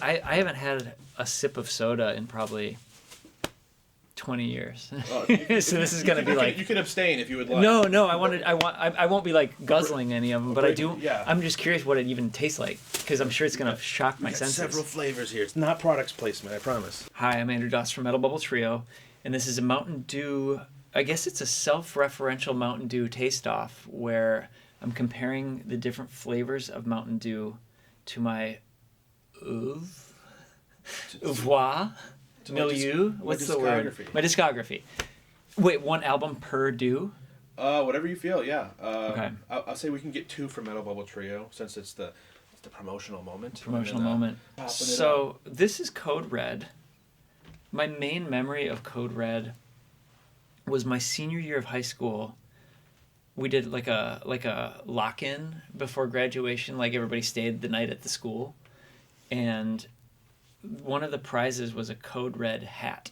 I haven't had a sip of soda in probably 20 years. Oh, so this is going to be like... You can abstain if you would like. No, I won't be like guzzling any of them, but I do... Yeah. I'm just curious what it even tastes like, because I'm sure it's going to shock my senses. Several flavors here. It's not product placement, I promise. Hi, I'm Andrew Dost from Metal Bubble Trio, and this is a Mountain Dew... I guess it's a self-referential Mountain Dew taste-off, where I'm comparing the different flavors of Mountain Dew to my oeuvre, milieu. What's the word? My discography. Wait, one album per Dew? Whatever you feel, yeah. Okay. I'll say we can get 2 for Metal Bubble Trio, since it's the promotional moment. So this is Code Red. My main memory of Code Red was my senior year of high school. We did like a lock-in before graduation. Like everybody stayed the night at the school, and one of the prizes was a Code Red hat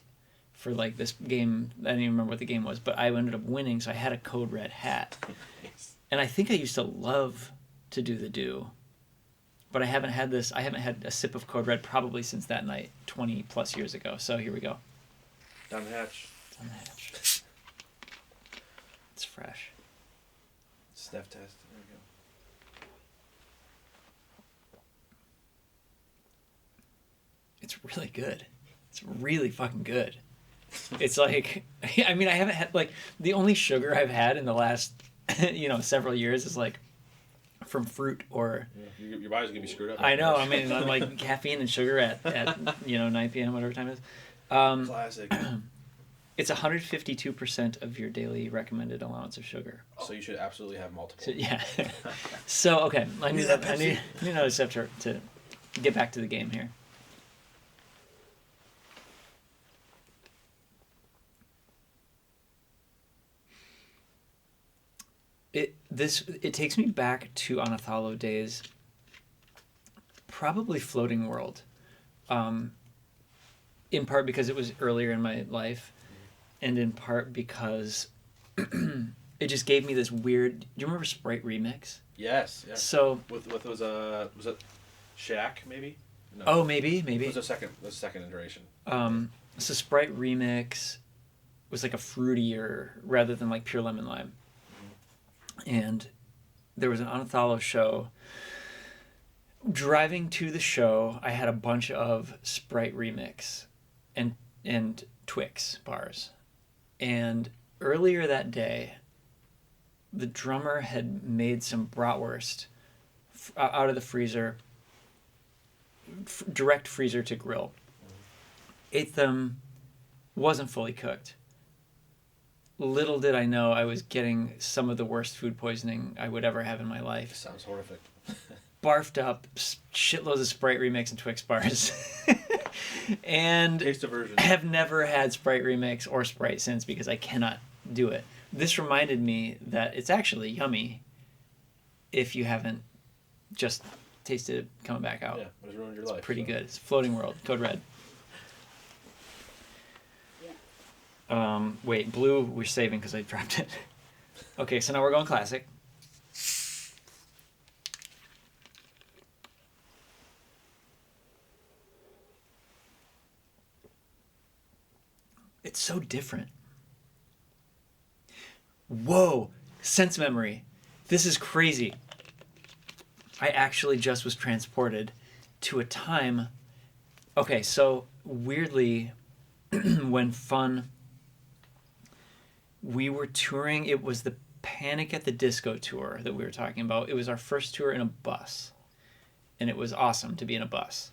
for like this game. I don't even remember what the game was, but I ended up winning, so I had a Code Red hat. And I think I used to love to do the Dew, but I haven't had a sip of Code Red probably since that night 20 plus years ago. So here we go. Down the hatch. It's fresh. Sniff test. There we go. It's really good. It's really fucking good. It's like, I mean, I haven't had, like, the only sugar I've had in the last, several years is like from fruit or... Yeah, your body's going to be screwed up. I know. I mean, I'm like caffeine and sugar at 9 p.m., whatever time it is. Classic. It's 152% of your daily recommended allowance of sugar. So you should absolutely have multiple. So, yeah. So, okay. I need another step to get back to the game here. It takes me back to Anathallo days, probably Floating World, in part because it was earlier in my life, and in part because it just gave me this weird... Do you remember Sprite Remix? Yes. Yeah. So was it Shaq maybe? No. Oh, maybe. It was the second iteration. So Sprite Remix was like a fruitier rather than like pure lemon lime. And there was an Anathallo show. Driving to the show, I had a bunch of Sprite Remix and Twix bars. And earlier that day, the drummer had made some bratwurst out of the freezer, direct freezer to grill. Ate them, wasn't fully cooked. Little did I know I was getting some of the worst food poisoning I would ever have in my life. Sounds horrific. Barfed up shitloads of Sprite Remix and Twix bars. And taste aversion. have never had Sprite Remix or Sprite since because I cannot do it. This reminded me that it's actually yummy if you haven't just tasted it coming back out. Yeah, it's ruined your life. Pretty good. It's Floating World, Code Red. Wait, blue we're saving because I dropped it. Okay, so now we're going classic. It's so different. Whoa, sense memory. This is crazy. I actually just was transported to a time. Okay, so weirdly, when we were touring, it was the Panic at the Disco tour that we were talking about. It was our first tour in a bus, and it was awesome to be in a bus.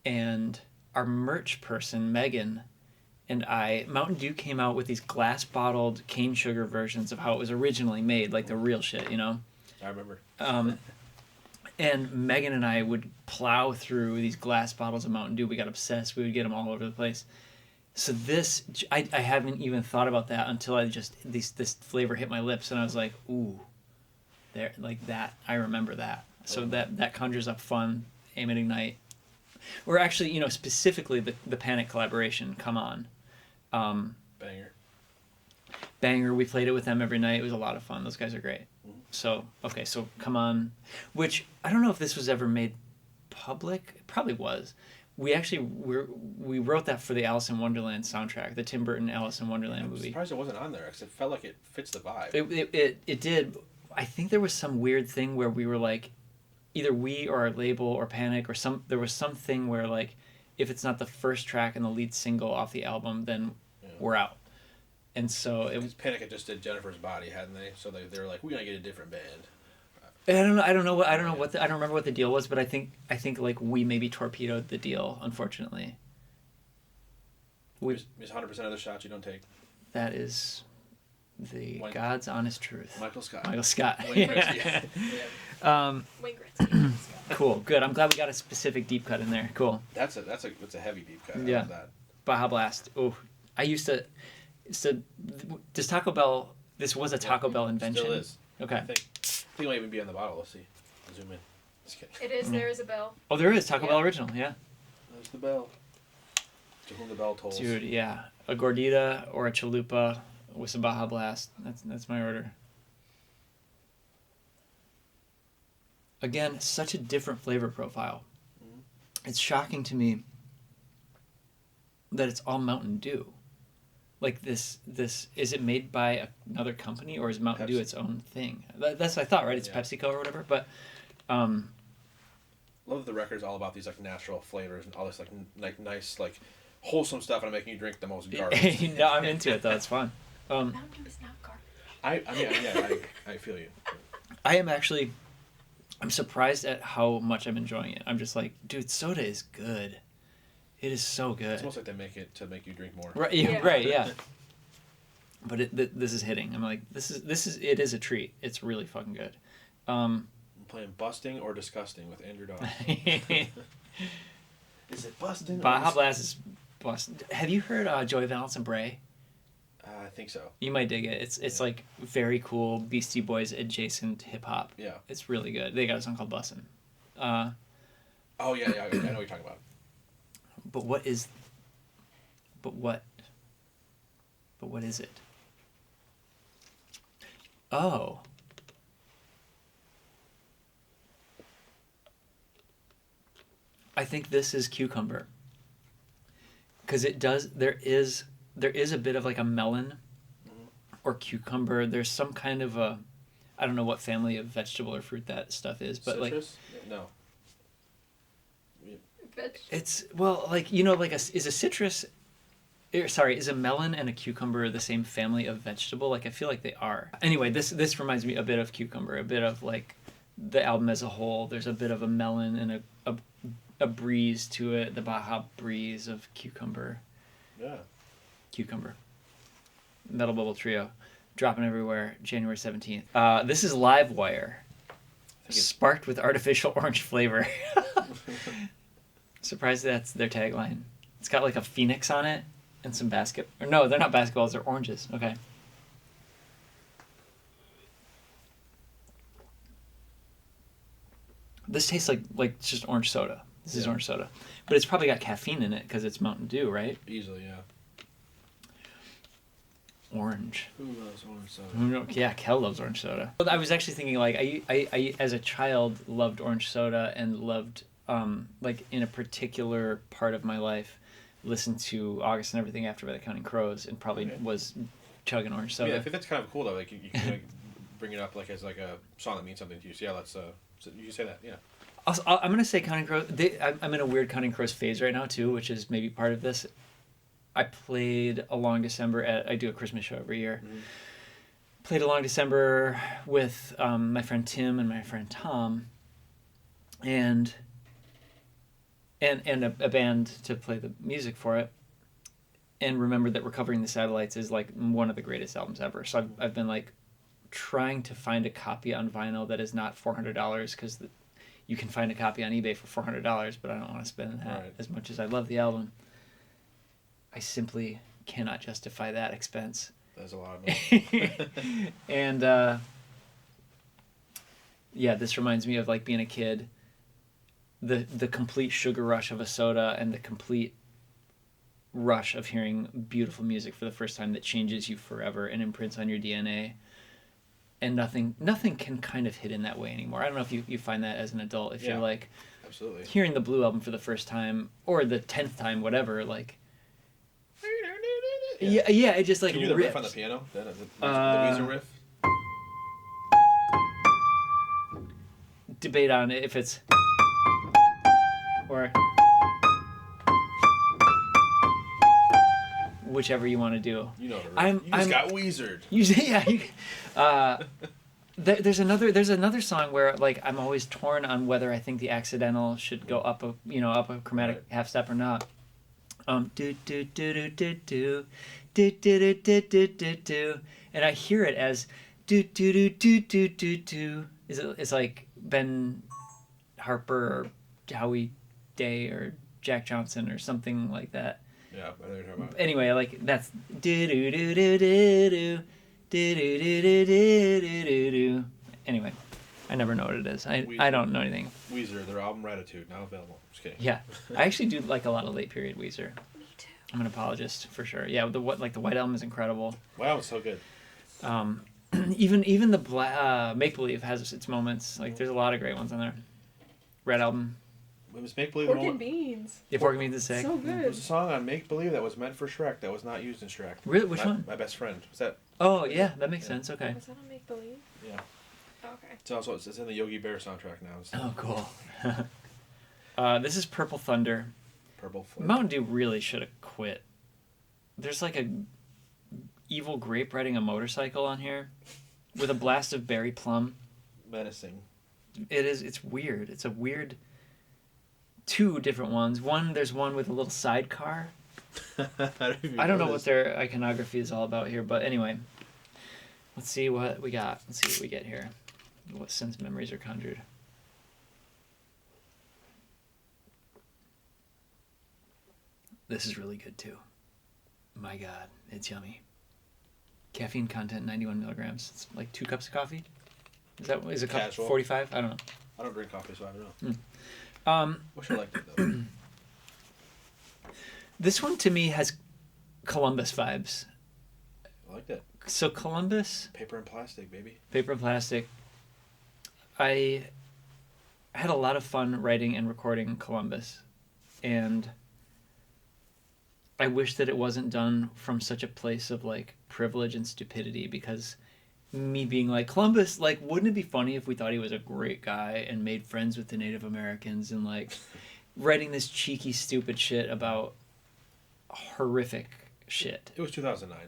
And our merch person, Megan, and Mountain Dew came out with these glass-bottled cane sugar versions of how it was originally made, like the real shit, you know? I remember. And Megan and I would plow through these glass bottles of Mountain Dew. We got obsessed. We would get them all over the place. So this, I haven't even thought about that until this flavor hit my lips, and I was like, ooh, there, like that. I remember that. So that conjures up fun, Aim and Ignite. Or actually, specifically the Panic collaboration, Come On. Banger. We played it with them every night. It was a lot of fun. Those guys are great. Mm-hmm. So Come On, which I don't know if this was ever made public. It probably was. we wrote that for the Alice in Wonderland soundtrack, the Tim Burton Alice in Wonderland movie. I'm surprised it wasn't on there because it felt like it fits the vibe. It did. I think there was some weird thing where we were like, either we or our label or Panic or there was something where like, if it's not the first track and the lead single off the album, then we're out. And so Panic had just did Jennifer's Body, hadn't they? So they were like, we're gonna get a different band. I don't know. I don't remember what the deal was, but I think like we maybe torpedoed the deal. Unfortunately, It's 100% of the shots you don't take. That is the God's honest truth. Michael Scott. Wayne Gretzky. Wayne Gretzky. Cool. Good. I'm glad we got a specific deep cut in there. Cool. That's a heavy deep cut. Yeah. I love that. Baja Blast. Oh, I used to. So, does Taco Bell? This was a Taco Bell invention. Still is. Okay. I think it might even be on the bottle. Let's see. Zoom in. Just kidding. It is. There is a bell. Oh, there is Taco Bell original. Yeah. There's the bell. To whom the bell tolls. Dude, yeah, a gordita or a chalupa with some Baja Blast. That's my order. Again, such a different flavor profile. Mm-hmm. It's shocking to me that it's all Mountain Dew. Like this is it made by another company or is Mountain Dew its own thing? That's what I thought, right? It's PepsiCo or whatever. But love that the record's all about these like natural flavors and all this like nice like wholesome stuff, and I'm making you drink the most garbage. No, I'm into it though. It's fun. Mountain Dew is not garbage. I feel you. I'm surprised at how much I'm enjoying it. I'm just like, dude, soda is good. It is so good. It's almost like they make it to make you drink more. Right. Yeah. Right. Yeah. But this is hitting. I'm like, it is a treat. It's really fucking good. I'm playing Busting or Disgusting with Andrew Dost. Is it Busting? Baja Blast is busting. Have you heard Joey Valence and Bray? I think so. You might dig it. It's like very cool Beastie Boys adjacent hip hop. Yeah. It's really good. They got a song called Bussin'. Oh yeah, I know what you're talking about. But what is it? Oh. I think this is Cucumber. Because there is a bit of like a melon or cucumber. There's some kind of I don't know what family of vegetable or fruit that stuff is, but citrus? No. It's like is a citrus is a melon and a cucumber the same family of vegetable? Like I feel like they are. Anyway, this reminds me a bit of Cucumber, a bit of like the album as a whole. There's a bit of a melon and a breeze to it, the Baja breeze of Cucumber. Yeah. Cucumber. Metal Bubble Trio. Dropping everywhere, January 17th. This is Live Wire. Sparked with artificial orange flavor. Surprised that's their tagline. It's got like a phoenix on it and some no, they're not basketballs, they're oranges. Okay. This tastes like just orange soda. This is orange soda. But it's probably got caffeine in it because it's Mountain Dew, right? Easily, yeah. Orange. Who loves orange soda? Yeah, Kel loves orange soda. I was actually thinking like I as a child loved orange soda and loved like in a particular part of my life listened to August and Everything After by the Counting Crows and probably was chugging orange soda. Yeah, I think that's kind of cool though. Like you can like, bring it up like as like a song that means something to you. So yeah, let's you can say that. Yeah. I'm gonna say Counting Crows. I'm in a weird Counting Crows phase right now too, which is maybe part of this. I played A Long December I do a Christmas show every year. Mm-hmm. Played A Long December with my friend Tim and my friend Tom, and a band to play the music for it. And remembered that Recovering the Satellites is like one of the greatest albums ever. So I've been like trying to find a copy on vinyl that is not $400 because you can find a copy on eBay for $400, but I don't want to spend that as much as I love the album. I simply cannot justify that expense. That's a lot of money. And this reminds me of like being a kid. The complete sugar rush of a soda and the complete rush of hearing beautiful music for the first time that changes you forever and imprints on your DNA. And nothing can kind of hit in that way anymore. I don't know if you find that as an adult. If you're like, absolutely. Hearing the Blue album for the first time or the 10th time, whatever, like. Yeah, it just like. Can you do the riff on the piano? The Weezer riff. Debate on it if it's or whichever you want to do. You know the riff. You just got Weezered. There's another song where like I'm always torn on whether I think the accidental should go up a chromatic half step or not. Do do do do do do do do do do do do, and I hear it as do do do do do do do. It's like Ben Harper or Howie Day or Jack Johnson or something like that. Yeah, I know what you're talking about. Anyway, like that's do do do do do do do do do do do do. Anyway, I never know what it is. I don't know anything. Weezer, their album Ratitude, now available. Just kidding. Yeah, I actually do like a lot of late period Weezer. Me too. I'm an apologist for sure. Yeah, the White Album is incredible. White Album's so good. Even the Make Believe has its moments. Like there's a lot of great ones on there. Red Album. It was Make Believe. Pork and Beans. Yeah, Pork and Beans is sick. So good. There was a song on Make Believe that was meant for Shrek that was not used in Shrek. Really? Which one? My Best Friend. Was that? Oh yeah, that makes sense. Okay. Was that on Make Believe? Yeah. Okay. It's in the Yogi Bear soundtrack now. So. Oh cool. This is Purple Thunder. Purple Thunder. Mountain Dew really should have quit. There's like a evil grape riding a motorcycle on here, with a blast of berry plum. Menacing. It is. It's weird. It's a weird. Two different ones. There's one with a little sidecar. I don't know what their iconography is all about here, but anyway. Let's see what we got. Let's see what we get here. What sense memories are conjured. This is really good too. My God, it's yummy. Caffeine content 91 milligrams. It's like 2 cups of coffee. Is a cup Casual. 45? I don't know. I don't drink coffee, so I don't know. Wish I liked it though. This one to me has Columbus vibes. I liked it. So Columbus. Paper and plastic, baby. Paper and plastic. I had a lot of fun writing and recording Columbus, and I wish that it wasn't done from such a place of like privilege and stupidity, because me being like, Columbus, like, wouldn't it be funny if we thought he was a great guy and made friends with the Native Americans, and like writing this cheeky stupid shit about horrific shit. It was 2009.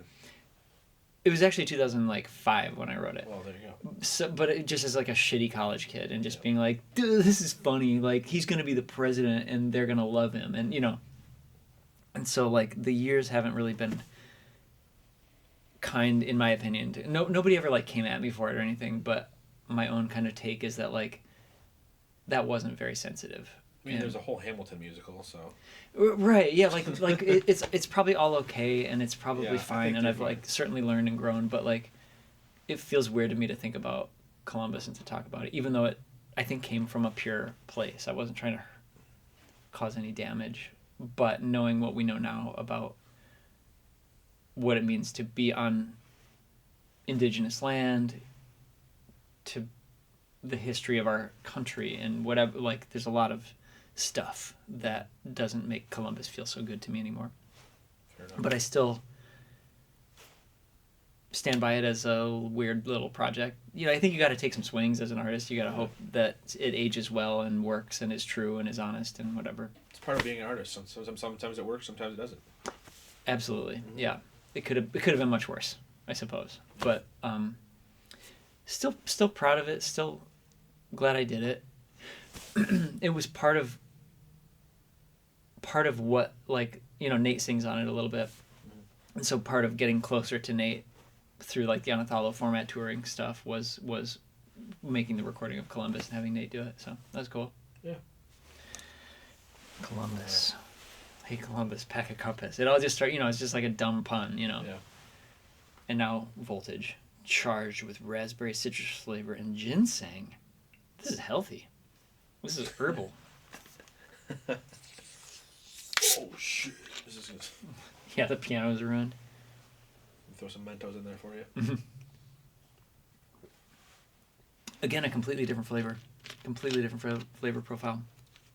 It was actually 2005 when I wrote it. Well, there you go. So, but it just as like a shitty college kid, and just being like, dude, this is funny. Like, he's gonna be the president, and they're gonna love him, and you know. And so, like, the years haven't really been kind, in my opinion. Nobody ever like came at me for it or anything, but my own kind of take is that like that wasn't very sensitive. I mean, there's a whole Hamilton musical, so. Right, yeah, like it's probably all okay, and it's probably fine, and I've fine. like certainly learned and grown, but like it feels weird to me to think about Columbus and to talk about it, even though it I think came from a pure place. I wasn't trying to cause any damage, but knowing what we know now about what it means to be on indigenous land, to the history of our country, and whatever, like there's a lot of stuff that doesn't make Columbus feel so good to me anymore. Fair enough. But I still stand by it as a weird little project. You know, I think you got to take some swings as an artist. You got to hope that it ages well and works and is true and is honest and whatever. It's part of being an artist. Sometimes it works, sometimes it doesn't. Absolutely, yeah. It could have been much worse, I suppose. But still proud of it. Still glad I did it. It was part of what, like, you know, Nate sings on it a little bit, and so part of getting closer to Nate through like the Anathallo format touring stuff was making the recording of Columbus and having Nate do it. So that was cool. Yeah. Columbus. Hey Columbus, pack a compass. It all just started, you know, it's just like a dumb pun, you know. Yeah. And now Voltage, charged with raspberry citrus flavor and ginseng. This is healthy. This is herbal. Oh shit! This is good. Yeah, the piano's ruined. Throw some Mentos in there for you. Mm-hmm. Again, a completely different flavor. Completely different flavor profile.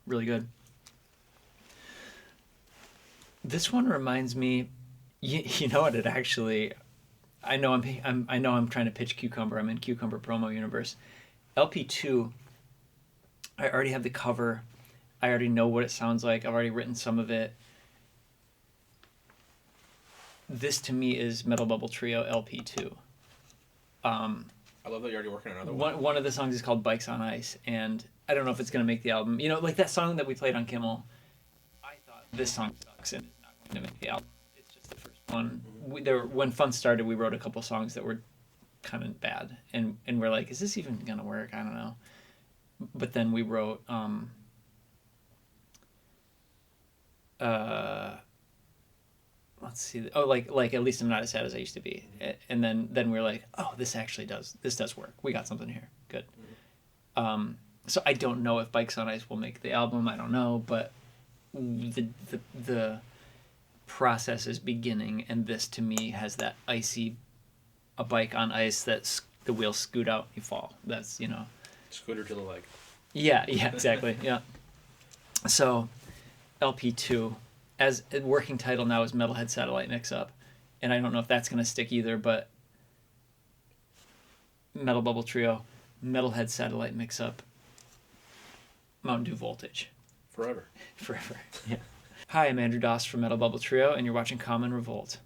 Really good. This one reminds me, you know what? It actually, I know I'm trying to pitch Cucumber. I'm in Cucumber promo universe. LP2. I already have the cover. I already know what it sounds like. I've already written some of it. This to me is Metal Bubble Trio LP2. I love that you're already working on another one. One of the songs is called Bikes on Ice, and I don't know if it's going to make the album. You know, like that song that we played on Kimmel, I thought this song sucks and it's not going to make the album. It's just the first one. When Fun started, we wrote a couple songs that were kind of bad, and we're like, is this even going to work? I don't know. But then we wrote let's see. Oh, like at least I'm not as sad as I used to be. And then we were like, oh, this does work. We got something here. Good. So I don't know if Bikes on Ice will make the album. I don't know, but the process is beginning, and this to me has that icy, a bike on ice that the wheels scoot out, you fall. That's, you know. Scooter to the leg. Yeah, exactly. Yeah. So LP2. As a working title now is Metalhead Satellite Mix-Up, and I don't know if that's going to stick either, but Metal Bubble Trio, Metalhead Satellite Mix-Up, Mountain Dew Voltage. Forever. Yeah. Hi, I'm Andrew Dost from Metal Bubble Trio, and you're watching Common Revolt.